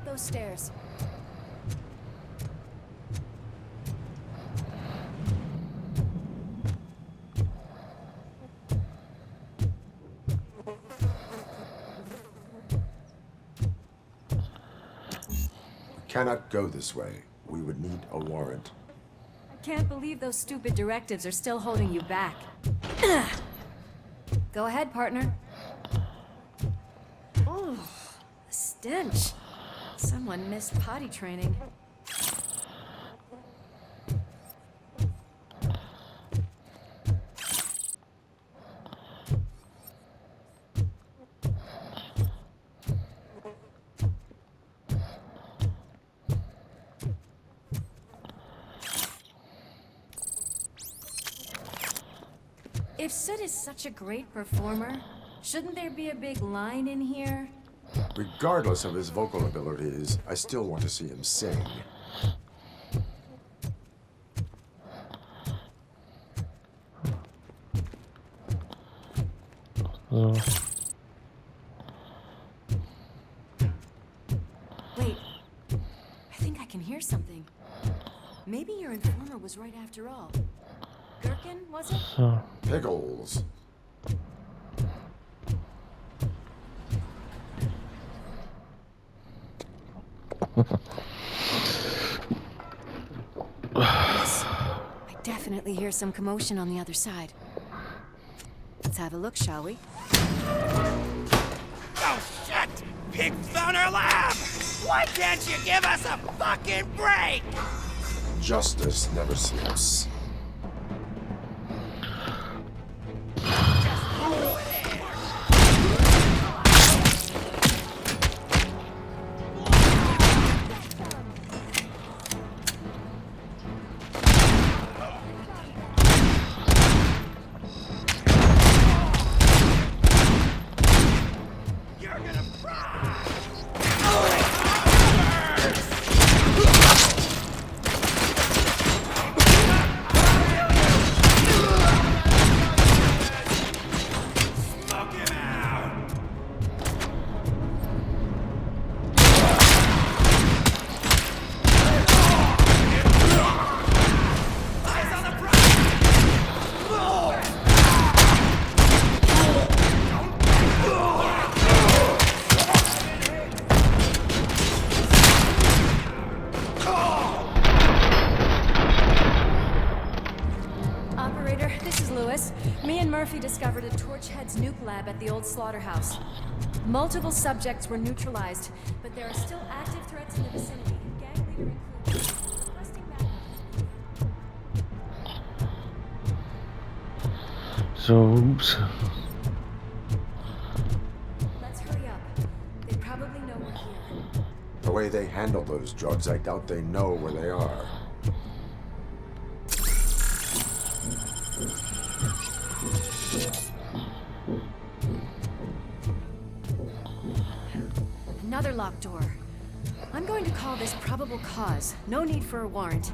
those stairs. Cannot go this way. We would need a warrant. I can't believe those stupid directives are still holding you back. Go ahead, partner. Oh, the stench. Someone missed potty training. If Sid is such a great performer, shouldn't there be a big line in here? Regardless of his vocal abilities, I still want to see him sing. Wait, I think I can hear something. Maybe your informer was right after all. Gherkin, was it? Pickles. Yes, I definitely hear some commotion on the other side. Let's have a look, shall we? Oh shit! Pig found our lab! Why can't you give us a fucking break? Justice never sleeps. Murphy discovered a Torchhead's nuke lab at the old slaughterhouse. Multiple subjects were neutralized, but there are still active threats in the vicinity. Gang leader included. Requesting backup. So, oops. Let's hurry up. They probably know we're here. The way they handle those drugs, I doubt they know where they are. Another locked door. I'm going to call this probable cause. No need for a warrant.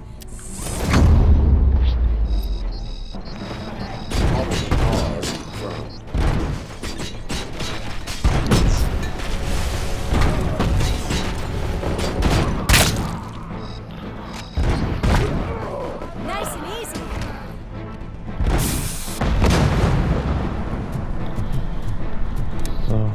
Probable cause confirmed. Nice and easy. So.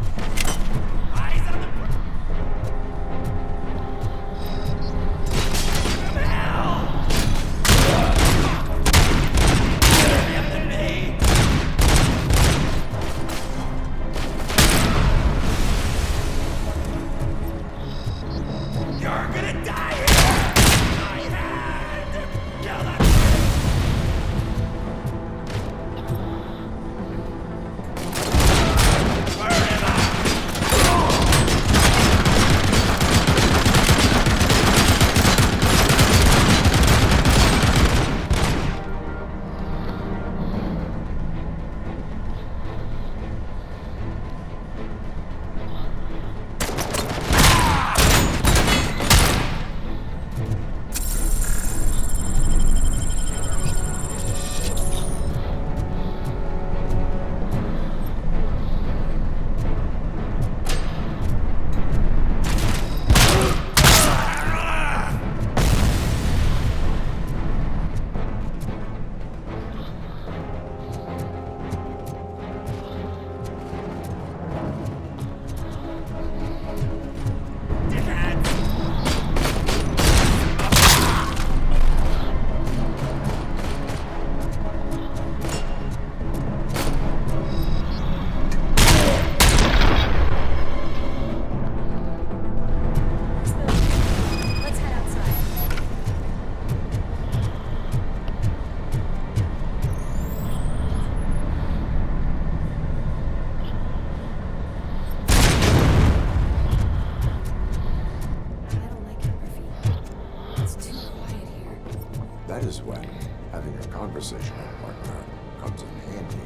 That is when having a conversational partner comes in handy.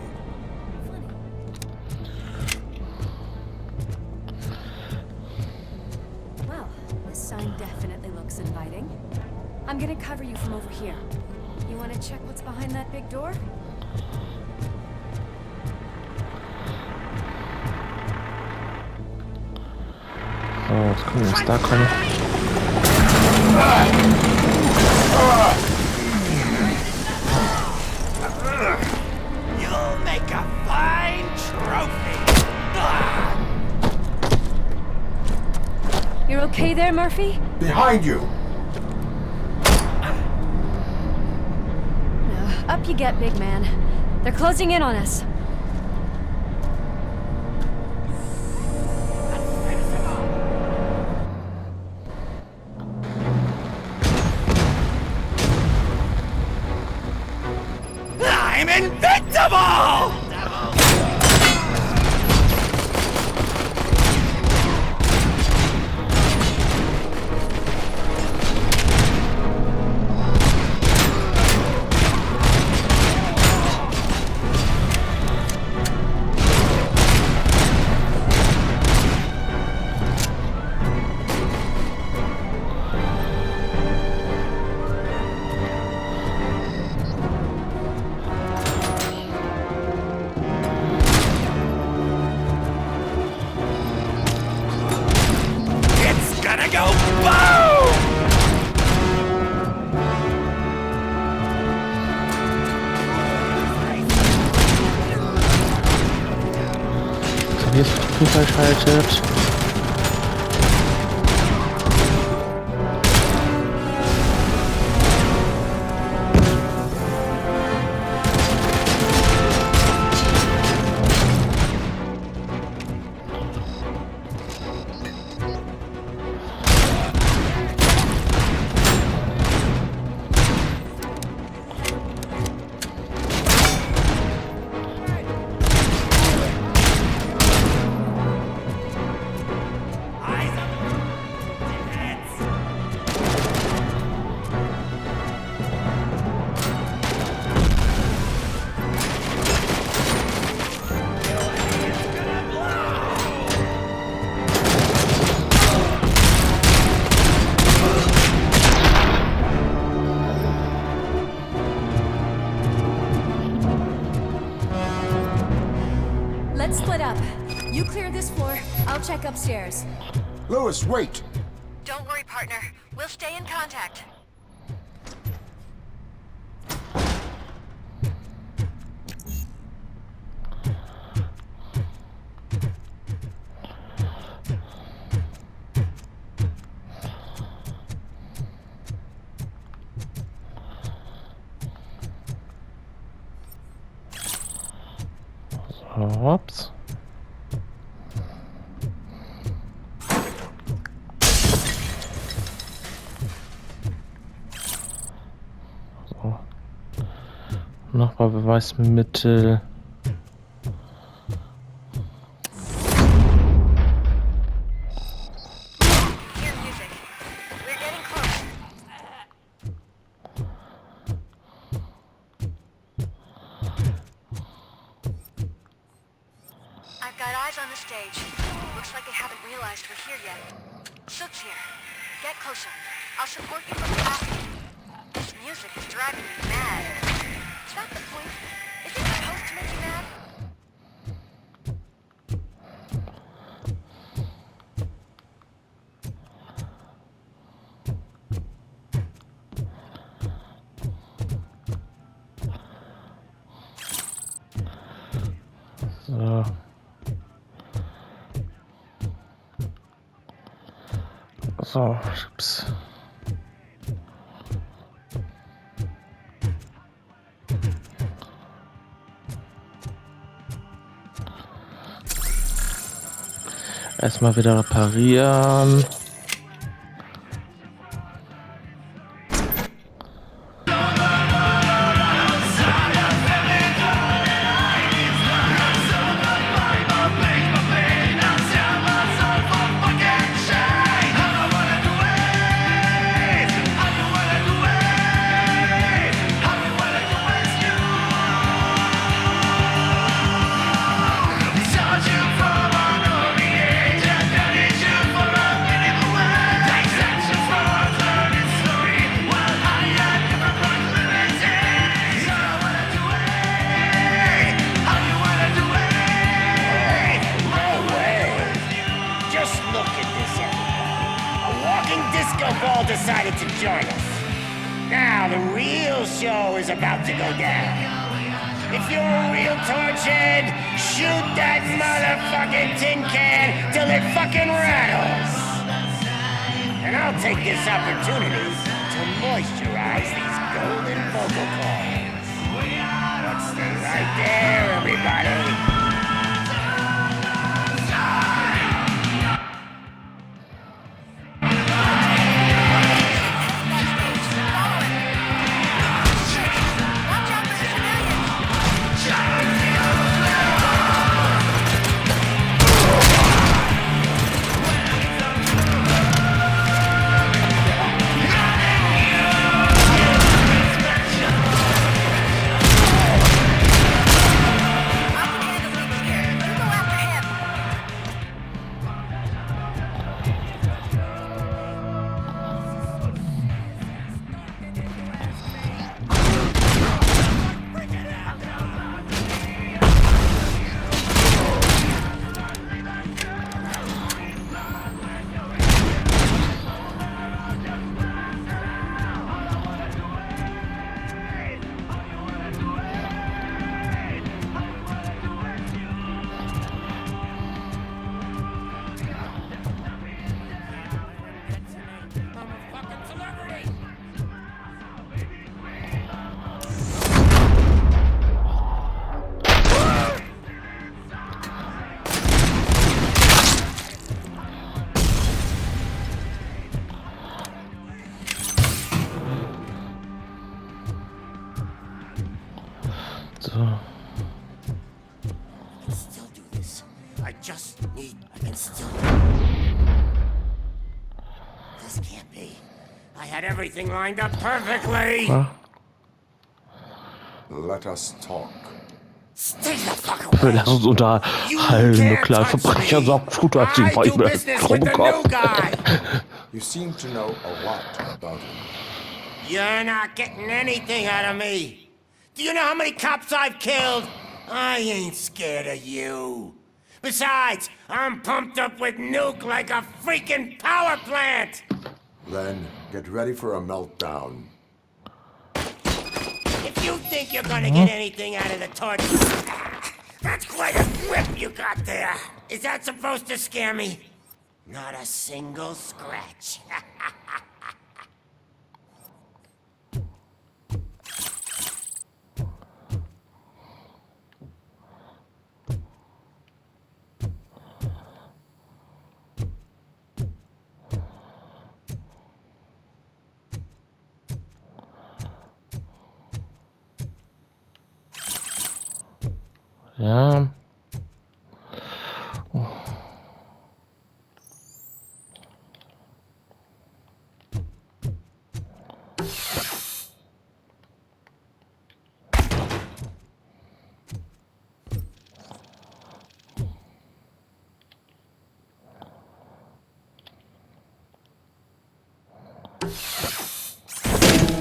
Well, this sign definitely looks inviting. I'm gonna cover you from over here. You wanna check what's behind that big door? So, jetzt gucken wir, was da kommt. You'll make a fine trophy. You're okay there, Murphy? Behind you! Up you get, big man. They're closing in on us. I'm invincible! Go boom! So, hier ist zugeschaltet. Let's split up. You clear this floor, I'll check upstairs. Lewis, wait! Don't worry, partner. We'll stay in contact. Ups. So. Nochmal Beweismittel. Hear music. We're getting close. I've got eyes on the stage. Looks like they haven't realized we're here yet. Sook's here. Get closer. I'll support you from the balcony. This music is driving me mad. Is that the point? Is it supposed to make you mad? So. So, ups. Erstmal wieder reparieren. Ball decided to join us. Now the real show is about to go down. If you're a real torch head, shoot that motherfucking tin can till it fucking rattles. And I'll take this opportunity to moisturize these golden vocal cords. Let's stay right there, everybody. So. Still do this. I can still. This can't be. I had everything lined up perfectly. Ja. Let us talk. Stay the fuck away. Lass uns unterhalten, Nuklearverbrecher sagt gut, als die I do Beine business with the new Robocop. guy. You seem to know a lot about him. You're not getting anything out of me. Do you know how many cops I've killed? I ain't scared of you. Besides, I'm pumped up with nuke like a freaking power plant. Then get ready for a meltdown. If you think you're gonna get anything out of the torch, that's quite a grip you got there. Is that supposed to scare me? Not a single scratch. Ja.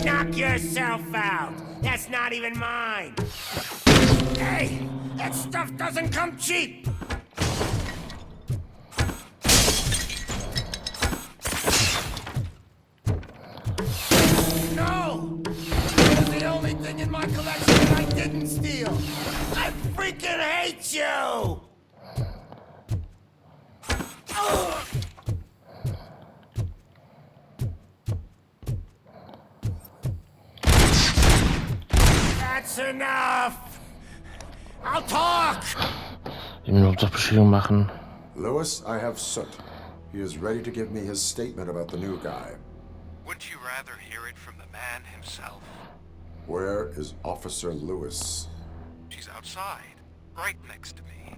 Knock yourself out. That's not even mine. Hey, that stuff doesn't come cheap. No! It's the only thing in my collection that I didn't steal. I freaking hate you! Ugh. That's enough! I'll talk! Ich will nur doch Beschädigung machen. Lewis, I have Soot. He is ready to give me his statement about the new guy. Wouldn't you rather hear it from the man himself? Where is Officer Lewis? She's outside, right next to me.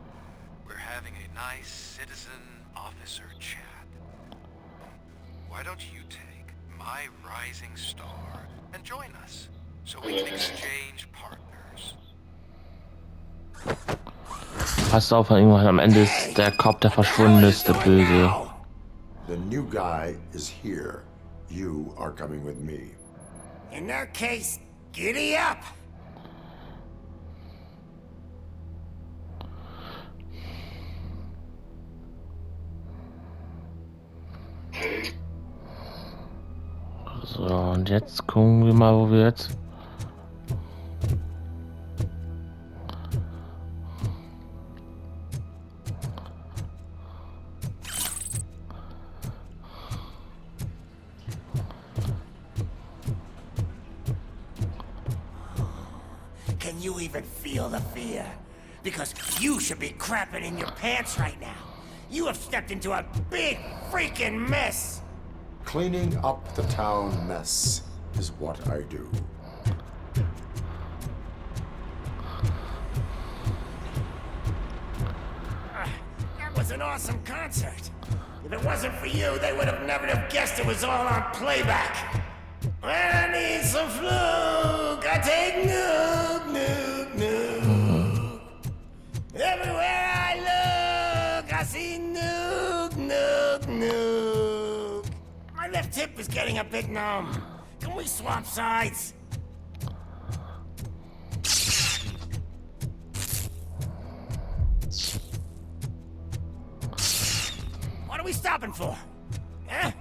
We're having a nice citizen-officer chat. Why don't you take my rising star and join us, so we can exchange partners? Passt auf, irgendwann am Ende ist der Cop, der verschwunden ist, der Böse. The new guy is here. You are coming with me. In that case, giddy up! So, und jetzt gucken wir mal, wo wir jetzt... Can you even feel the fear? Because you should be crapping in your pants right now. You have stepped into a big freaking mess. Cleaning up the town mess is what I do. That was an awesome concert. If it wasn't for you, they would have never have guessed it was all on playback. I need some fluke. I take nuke, nuke, nuke. Everywhere I look, I see nuke, nuke, nuke. My left hip is getting a bit numb. Can we swap sides? What are we stopping for? Huh?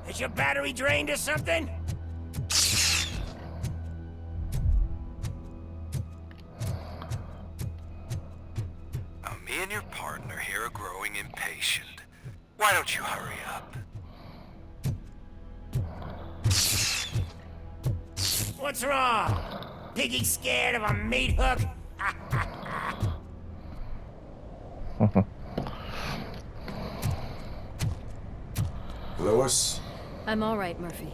Is your battery drained or something? Me and your partner here are growing impatient. Why don't you hurry up? What's wrong? Piggy scared of a meat hook? Lewis, I'm all right, Murphy.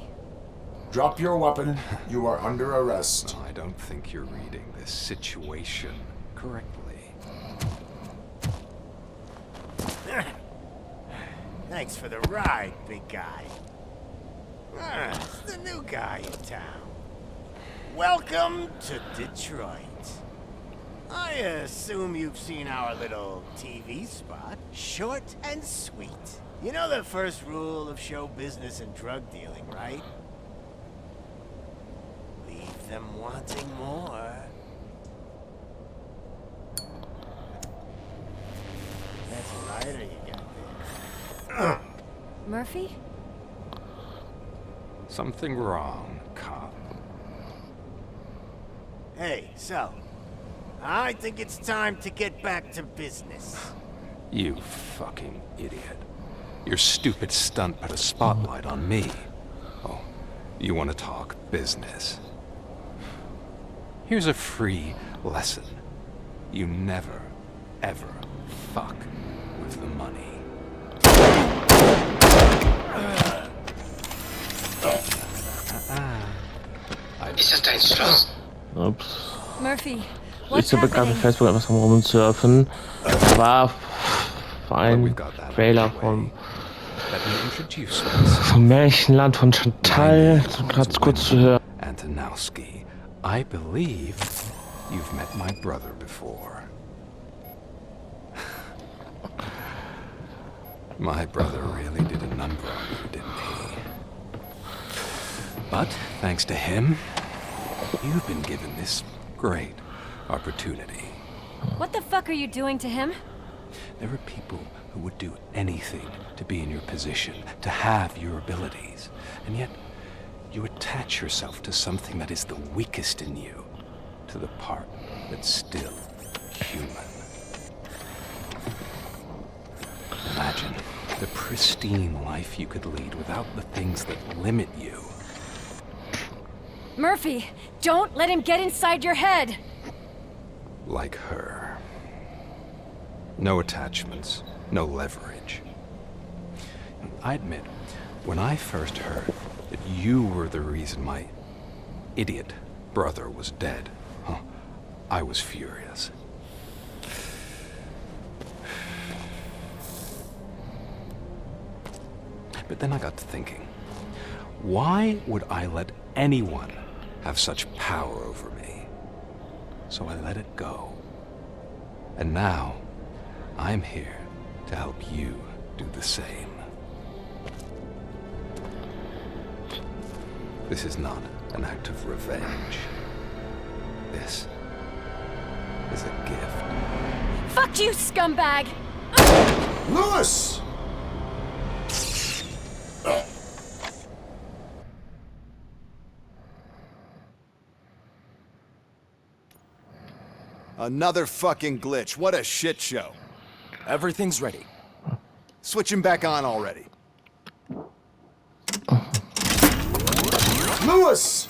drop your weapon. You are under arrest. I don't think you're reading this situation correctly. Thanks for the ride, big guy. It's the new guy in town. Welcome to Detroit. I assume you've seen our little TV spot. Short and sweet. You know the first rule of show business and drug dealing, right? Leave them wanting more. That's a lighter you got there. Murphy? Something wrong, cop. Hey, so, I think it's time to get back to business. You fucking idiot. Your stupid stunt put a spotlight on me. Oh, you want to talk business? Here's a free lesson. You never, ever fuck with the money. Ist das dein Schloss? Ups. Murphy, Ich what's bin gerade auf happening? Facebook etwas am Rumsurfen. Da war ein Trailer vom Let me introduce myself. vom Märchenland von Chantal, so ganz kurz zu hören. Antonowski, I believe you've met my brother before. My brother really did a number on you, didn't he? But thanks to him, you've been given this great opportunity. What the fuck are you doing to him? There are people who would do anything to be in your position, to have your abilities, and yet you attach yourself to something that is the weakest in you, to the part that's still human. Imagine the pristine life you could lead without the things that limit you. Murphy, don't let him get inside your head! Like her. No attachments, no leverage. I admit, when I first heard that you were the reason my idiot brother was dead, I was furious. But then I got to thinking, why would I let anyone have such power over me? So I let it go. And now, I'm here to help you do the same. This is not an act of revenge. This is a gift. Fuck you, scumbag! Another fucking glitch. What a shit show. Everything's ready. Switch him back on already. Lewis!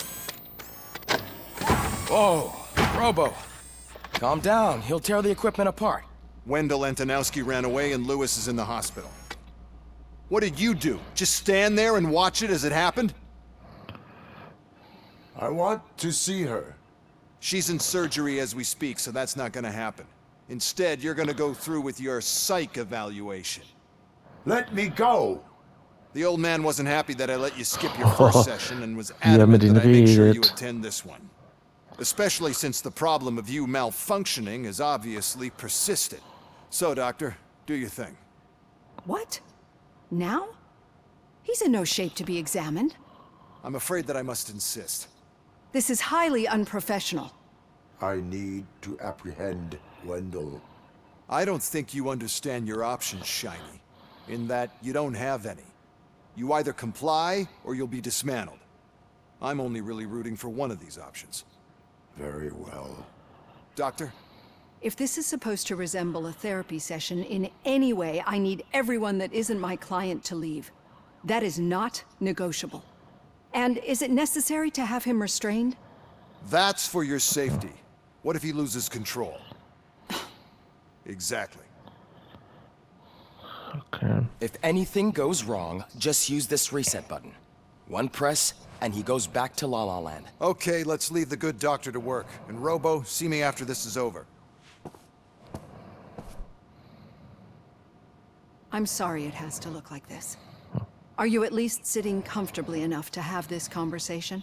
Whoa, Robo. Calm down. He'll tear the equipment apart. Wendell Antonowski ran away and Lewis is in the hospital. What did you do? Just stand there and watch it as it happened? I want to see her. She's in surgery as we speak, so that's not gonna happen. Instead, you're gonna go through with your psych evaluation. Let me go! The old man wasn't happy that I let you skip your first session and was adamant mit that I make sure you redet. attend this one. Especially since the problem of you malfunctioning is obviously persistent. So, Doctor, do your thing. What? Now? He's in no shape to be examined. I'm afraid that I must insist. This is highly unprofessional. I need to apprehend Wendell. I don't think you understand your options, Shiny. In that you don't have any. You either comply or you'll be dismantled. I'm only really rooting for one of these options. Very well. Doctor? If this is supposed to resemble a therapy session in any way, I need everyone that isn't my client to leave. That is not negotiable. And is it necessary to have him restrained? That's for your safety. What if he loses control? Exactly. Okay. If anything goes wrong, just use this reset button. One press, and he goes back to La La Land. Okay, let's leave the good doctor to work. And Robo, see me after this is over. I'm sorry it has to look like this. Are you at least sitting comfortably enough to have this conversation?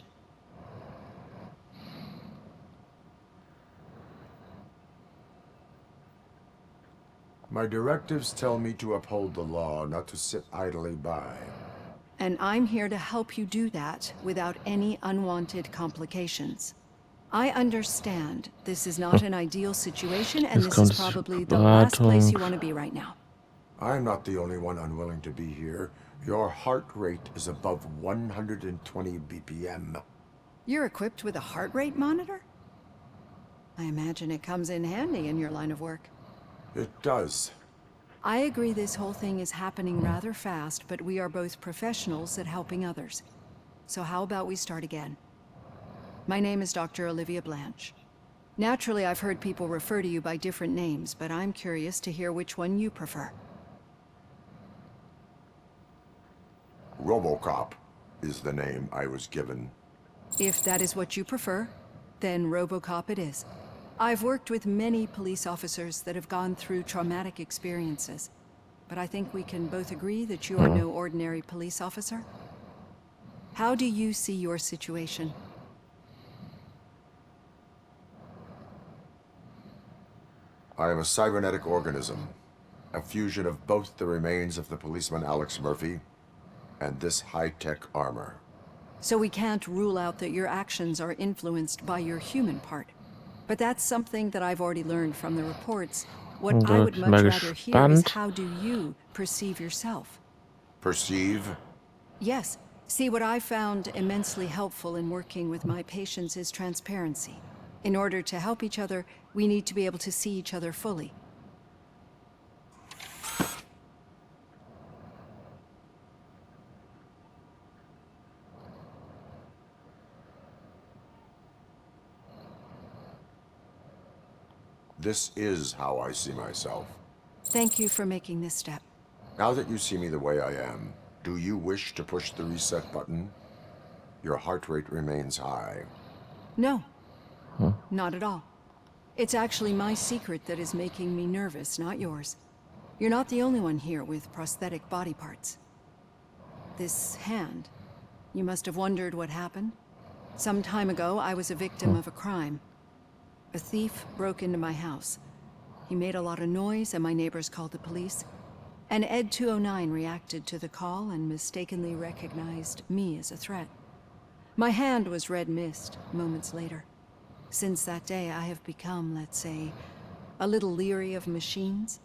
My directives tell me to uphold the law, not to sit idly by. And I'm here to help you do that without any unwanted complications. I understand this is not an ideal situation, and this is probably the last place you want to be right now. I'm not the only one unwilling to be here. Your heart rate is above 120 BPM. You're equipped with a heart rate monitor? I imagine it comes in handy in your line of work. It does. I agree this whole thing is happening rather fast, but we are both professionals at helping others. So how about we start again? My name is Dr. Olivia Blanche. Naturally, I've heard people refer to you by different names, but I'm curious to hear which one you prefer. Robocop is the name I was given. If that is what you prefer, then Robocop it is. I've worked with many police officers that have gone through traumatic experiences, but I think we can both agree that you are no ordinary police officer. How do you see your situation? I am a cybernetic organism, a fusion of both the remains of the policeman Alex Murphy and this high-tech armor. So we can't rule out that your actions are influenced by your human part. But that's something that I've already learned from the reports. What I would much rather hear is how do you perceive yourself? Perceive? Yes. See, what I found immensely helpful in working with my patients is transparency. In order to help each other, we need to be able to see each other fully. This is how I see myself. Thank you for making this step. Now that you see me the way I am, do you wish to push the reset button? Your heart rate remains high. No. Not at all. It's actually my secret that is making me nervous, not yours. You're not the only one here with prosthetic body parts. This hand, you must have wondered what happened. Some time ago, I was a victim of a crime. A thief broke into my house. He made a lot of noise and my neighbors called the police. And Ed 209 reacted to the call and mistakenly recognized me as a threat. My hand was red mist moments later. Since that day, I have become, let's say, a little leery of machines.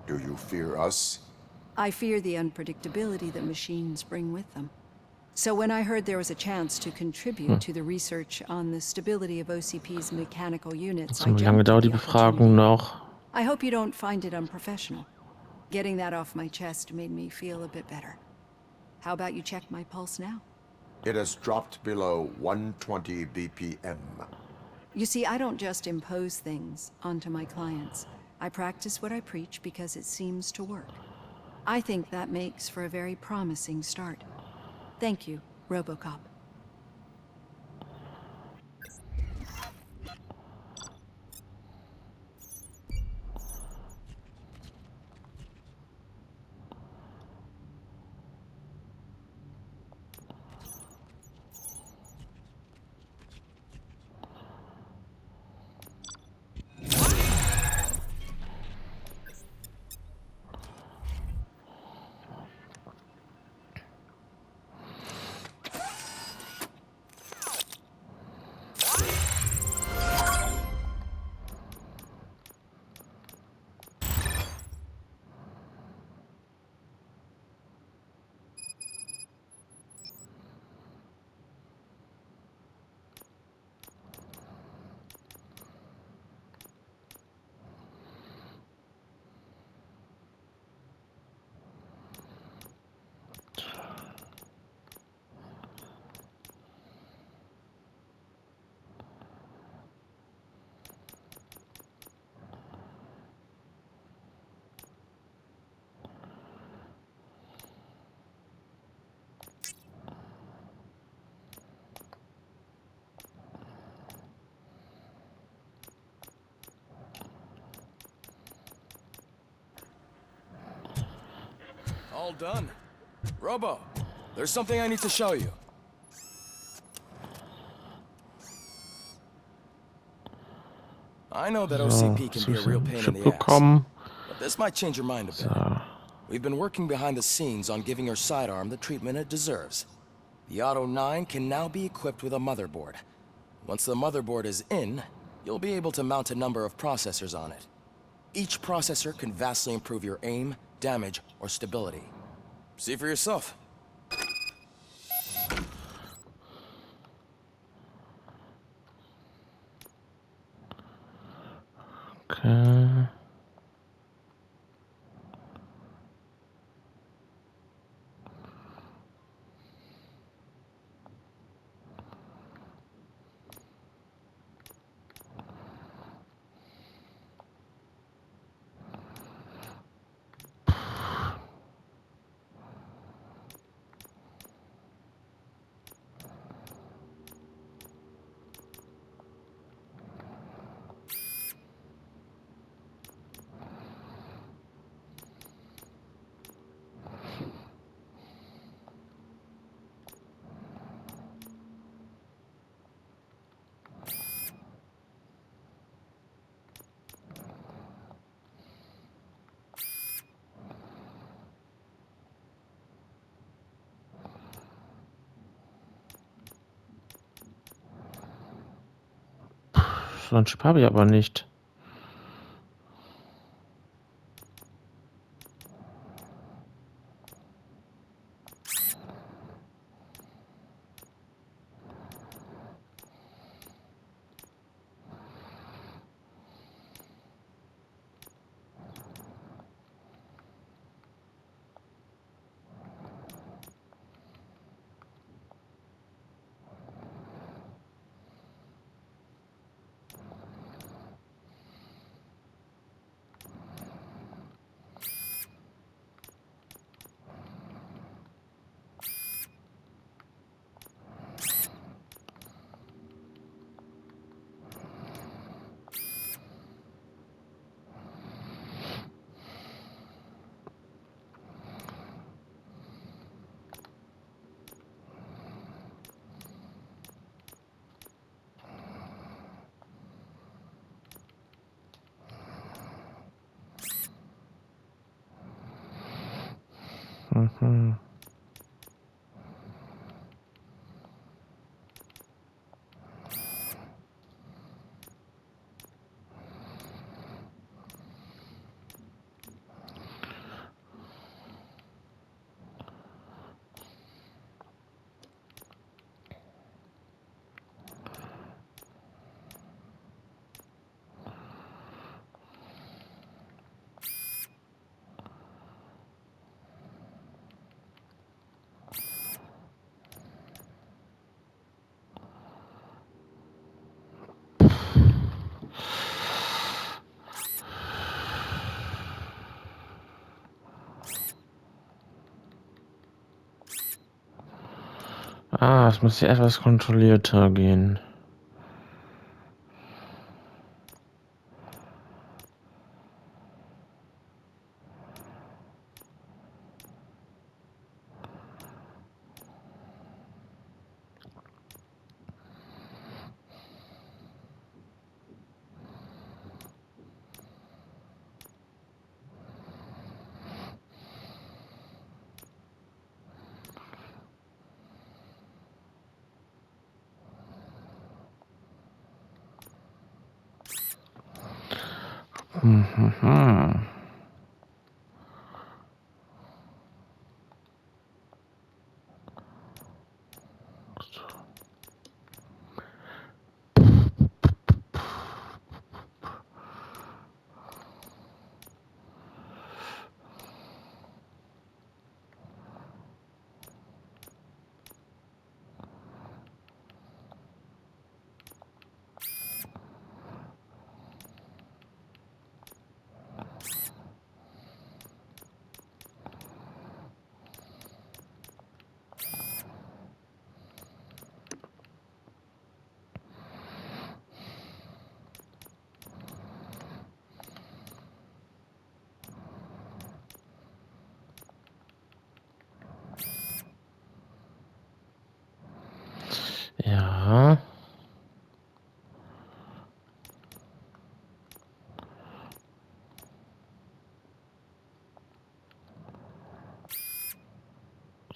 Do you fear us? I fear the unpredictability that machines bring with them. So when I heard there was a chance to contribute to the research on the stability of OCP's mechanical units, I Wie lange jumped dauert at die the Befragung opportunity. noch? I hope you don't find it unprofessional. Getting that off my chest made me feel a bit better. How about you check my pulse now? It has dropped below 120 BPM. You see, I don't just impose things onto my clients. I practice what I preach because it seems to work. I think that makes for a very promising start. Thank you, Robocop. All done. Robo, there's something I need to show you. I know that OCP can be a real pain in the ass, bekommen. but this might change your mind a bit. We've been working behind the scenes on giving your sidearm the treatment it deserves. The Auto 9 can now be equipped with a motherboard. Once the motherboard is in, you'll be able to mount a number of processors on it. Each processor can vastly improve your aim, damage, or stability. See for yourself. Okay. So einen Chip habe ich aber nicht. Mhm. Ah, es muss ja etwas kontrollierter gehen. Mhm. Ja.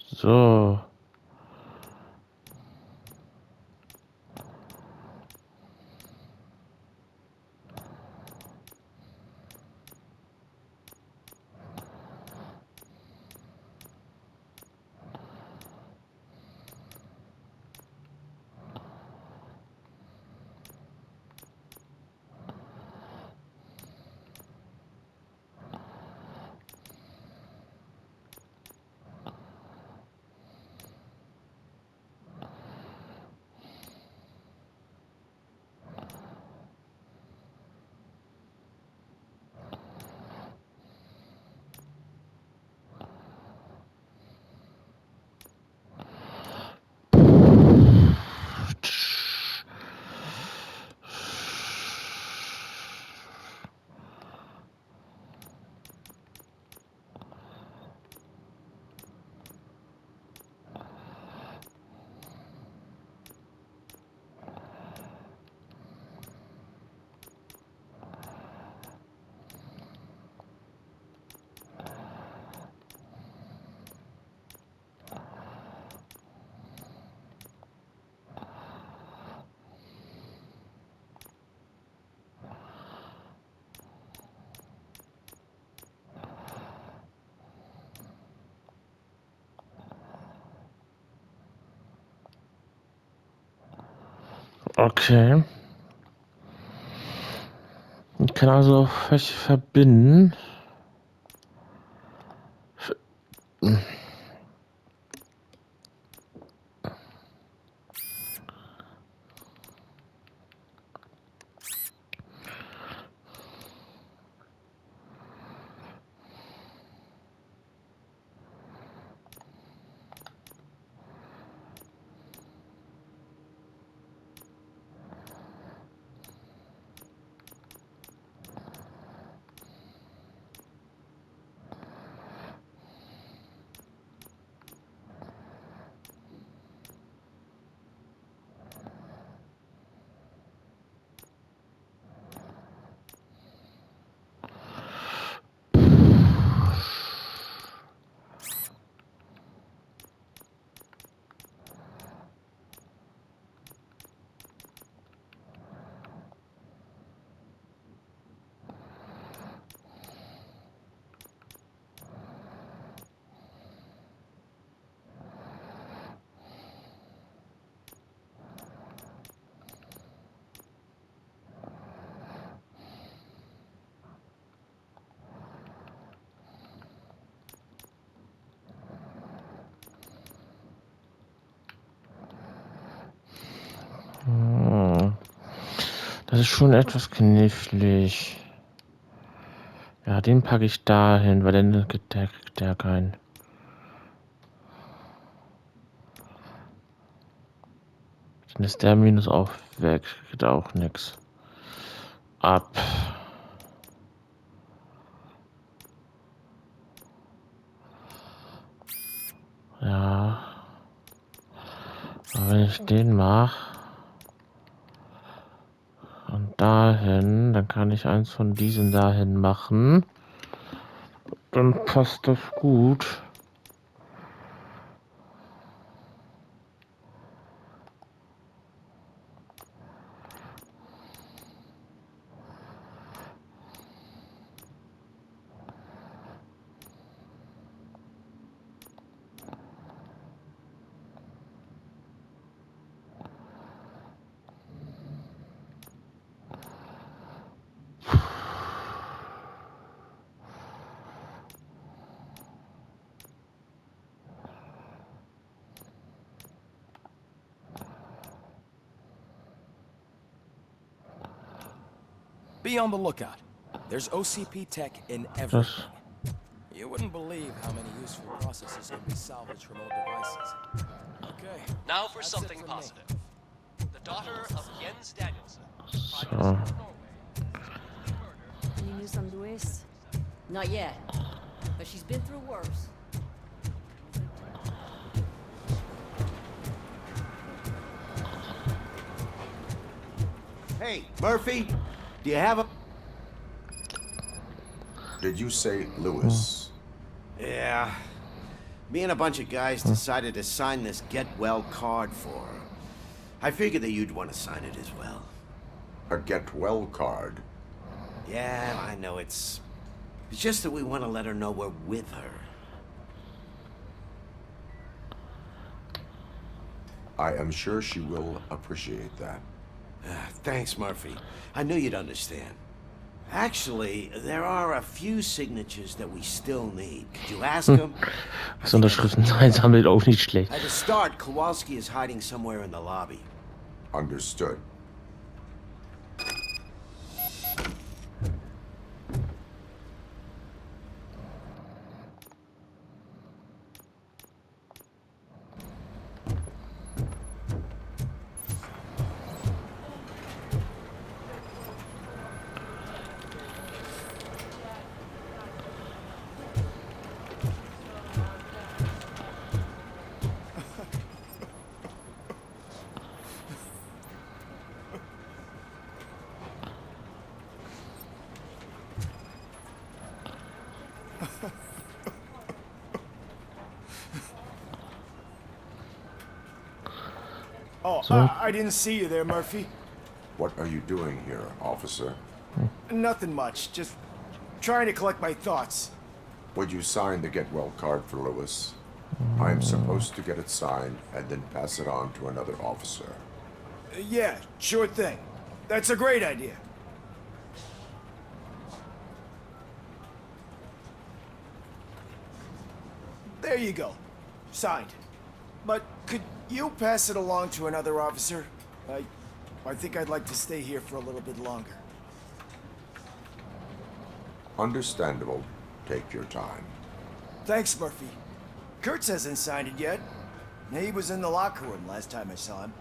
So. Okay. Ich kann also welche verbinden. Das ist schon etwas knifflig. Ja, den packe ich dahin, weil dann kriegt der keinen. Dann ist der Minus auch weg. Geht auch nix. Ab. Ja. Aber wenn ich den mache und dahin, dann kann ich eins von diesen dahin machen. Dann passt das gut. Be on the lookout. There's OCP tech in everything. You wouldn't believe how many useful processes can be salvaged from old devices. Okay. Now for something positive. The daughter of Jens Danielson. So. Any news on Luis? Not yet, but she's been through worse. Hey, Murphy, do you have a... Did you say Lewis? Yeah. Me and a bunch of guys decided to sign this get well card for her. I figured that you'd want to sign it as well. A get well card? Yeah, I know it's just that we want to let her know we're with her. I am sure she will appreciate that. Thanks, Murphy. I knew you'd understand. Actually, there are a few signatures that we still need. Could you ask them? Das Unterschriften einsammelt auch nicht schlecht. At the start, Kowalski is hiding somewhere in the lobby. Understood. Oh, I didn't see you there, Murphy. What are you doing here, officer? Nothing much, just trying to collect my thoughts. Would you sign the get well card for Lewis? I am supposed to get it signed and then pass it on to another officer. Yeah, sure thing. That's a great idea. There you go. Signed. But could you pass it along to another officer? I think I'd like to stay here for a little bit longer. Understandable. Take your time. Thanks, Murphy. Kurtz hasn't signed it yet. He was in the locker room last time I saw him.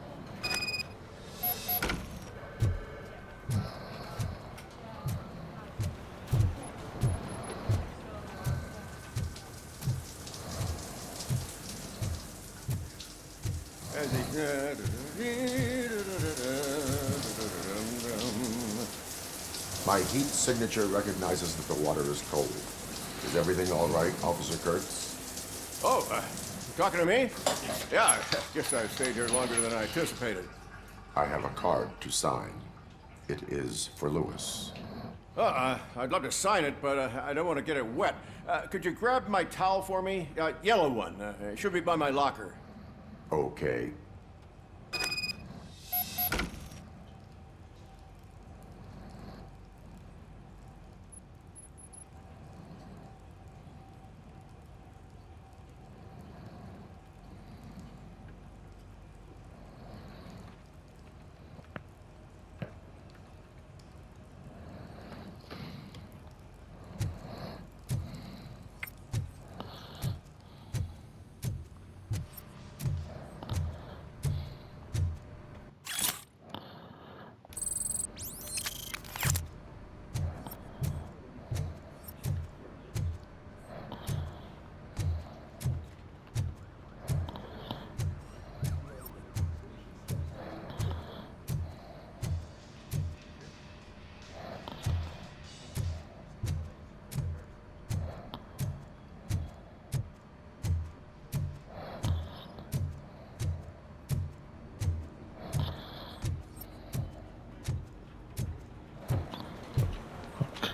My heat signature recognizes that the water is cold. Is everything all right, Officer Kurtz? Oh, talking to me? Yeah, I guess I stayed here longer than I anticipated. I have a card to sign. It is for Lewis. I'd love to sign it, but I don't want to get it wet. Could you grab my towel for me? Yellow one. It should be by my locker. Okay.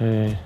Okay.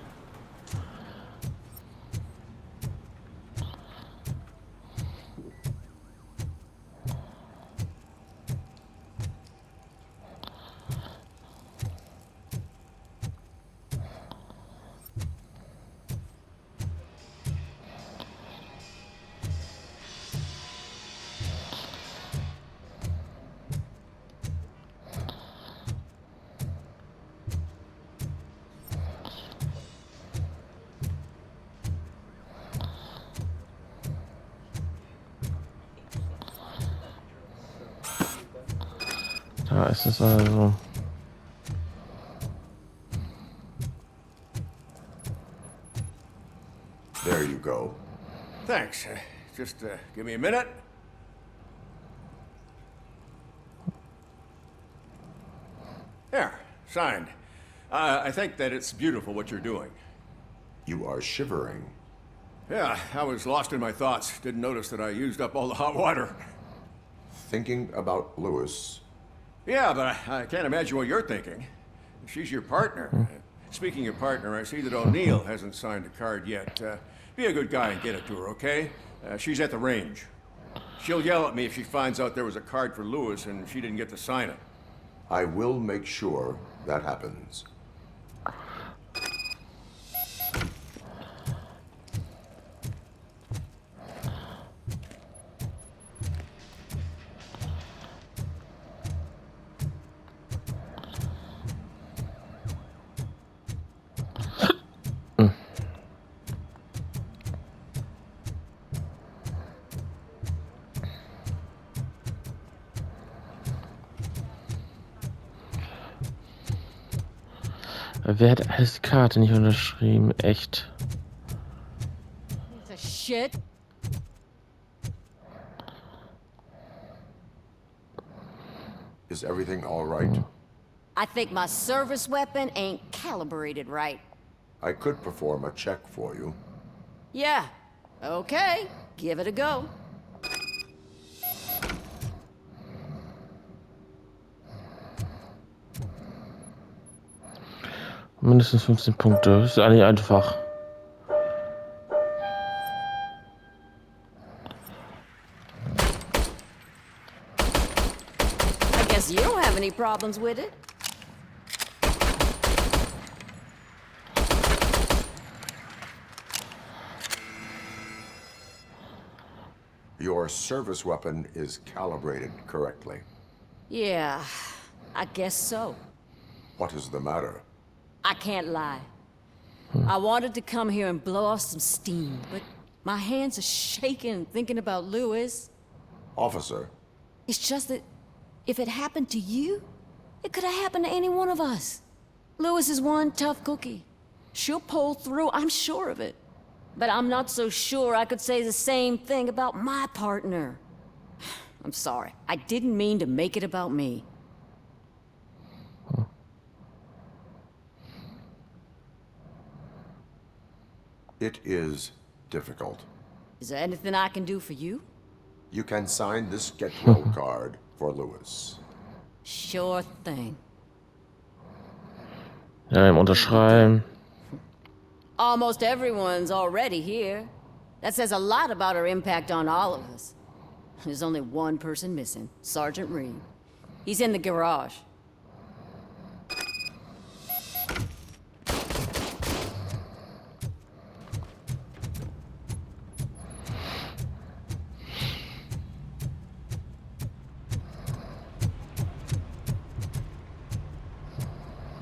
Da ist es also. There you go. Thanks. Just give me a minute. There, signed. I think that it's beautiful what you're doing. You are shivering. Yeah, I was lost in my thoughts. Didn't notice that I used up all the hot water. Thinking about Lewis. Yeah, but I can't imagine what you're thinking. She's your partner. Speaking of partner, I see that O'Neill hasn't signed a card yet. Be a good guy and get it to her, okay? She's at the range. She'll yell at me if she finds out there was a card for Lewis and she didn't get to sign it. I will make sure that happens. Wer hat alles die Karte nicht unterschrieben? Echt? Piece of shit. Is everything all right? I think my service weapon ain't calibrated right. I could perform a check for you. Yeah. Okay. Give it a go. Mindestens 15 Punkte. Ist eigentlich einfach. I guess you don't have any problems with it. Your service weapon is calibrated correctly. Yeah, I guess so. What is the matter? I can't lie. I wanted to come here and blow off some steam, but my hands are shaking thinking about Lewis. Officer. It's just that if it happened to you, it could have happened to any one of us. Lewis is one tough cookie. She'll pull through, I'm sure of it. But I'm not so sure I could say the same thing about my partner. I'm sorry. I didn't mean to make it about me. It is difficult. Is there anything I can do for you? You can sign this get well card for Lewis. Sure thing. Ja, im Unterschreiben. Almost everyone's already here. That says a lot about her impact on all of us. There's only one person missing, Sergeant Reed. He's in the garage.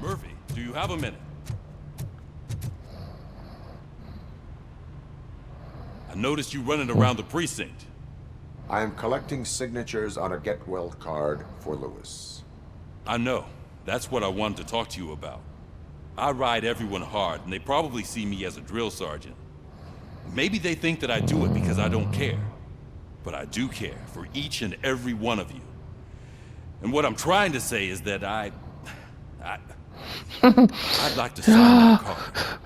Murphy, do you have a minute? I noticed you running around the precinct. I am collecting signatures on a get well card for Lewis. I know. That's what I wanted to talk to you about. I ride everyone hard, and they probably see me as a drill sergeant. Maybe they think that I do it because I don't care. But I do care for each and every one of you. And what I'm trying to say is that I'd like to sign that card.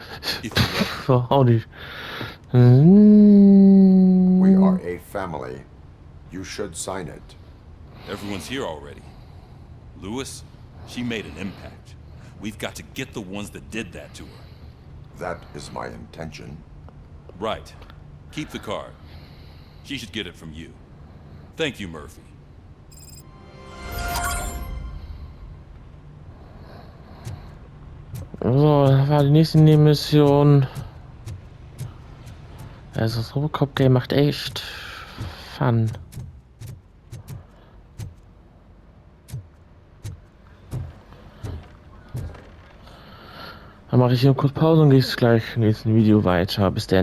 If you will. Auch nicht. We are a family. You should sign it. Everyone's here already. Lewis, she made an impact. We've got to get the ones that did that to her. That is my intention. Right. Keep the card. She should get it from you. Thank you, Murphy. So, das war die nächste Nebenmission. Also das Robocop-Game macht echt Fun. Dann mache ich hier kurz Pause und gehe gleich im nächsten Video weiter. Bis dann.